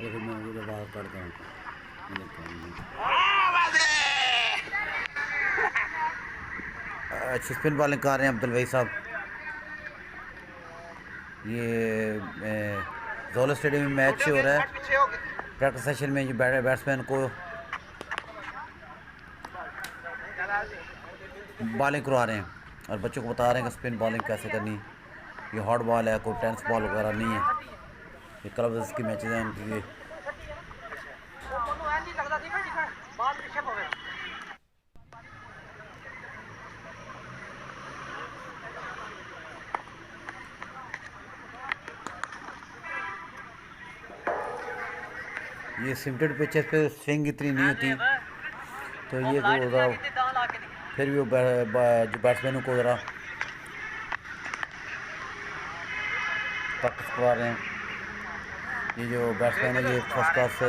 देखो मैं उधर बाहर करता हूँ। अच्छी स्पिन बॉलिंग कर रहे हैं अब्दुलवहीद साहब। ये जोला स्टेडियम में मैच हो रहा है। प्रैक्टिस सेशन में ये बैट्समैन को बॉलिंग करवा रहे हैं और बच्चों को बता रहे हैं कि स्पिन बॉलिंग कैसे करनी। ये हॉट बॉल है, कोई टेनिस बॉल वगैरह नहीं है। ये क्लब्स की मैचेस हैं उनकी। ये सिमटेड पिचेस पे स्विंग इतनी नहीं होती, तो ये ज़रा फिर भी वो जो बैट्समैनों को ज़रा प्रैक्टिस करवा रहे हैं। ये जो बैट्समैन है ये फर्स्ट क्लास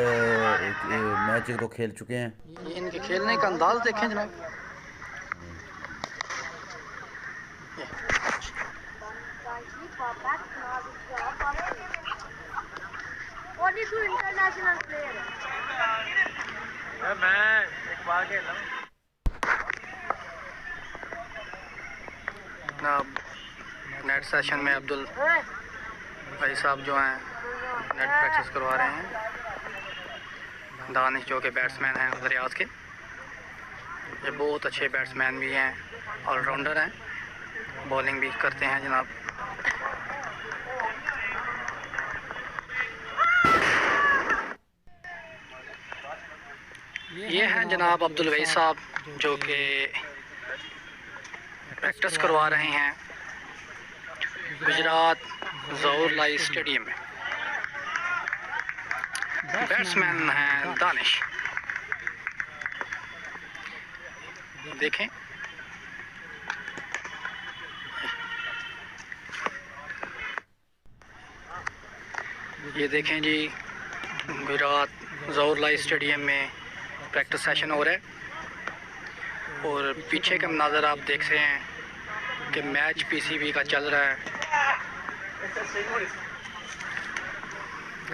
मैच तो खेल चुके हैं। इनके खेलने का अंदाज देखें जनाब। इंटरनेशनल प्लेयर है। मैं एक बार खेला नेट सेशन में अब्दुल भाई साहब जो हैं नेट प्रैक्टिस करवा रहे हैं। दानिश जो कि बैट्समैन हैं रियाज के, ये बहुत अच्छे बैट्समैन भी हैं, ऑलराउंडर हैं, बॉलिंग भी करते हैं जनाब। ये हैं जनाब अब्दुलवहीद साहब जो कि प्रैक्टिस करवा रहे हैं गुजरात जोला स्टेडियम में। बैट्समैन हैं दानिश, देखें ये देखें जी, गुजरात जोला स्टेडियम में प्रैक्टिस सेशन हो रहा है और पीछे का मंजर आप देख रहे हैं कि मैच पीसीबी का चल रहा है,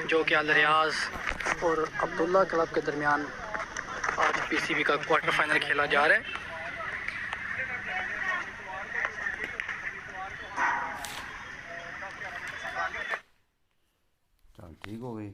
जो कि अल रियाज और अब्दुल्ला क्लब के दरमियान आज पीसीबी का क्वार्टर फाइनल खेला जा रहा है। चल ठीक हो गई।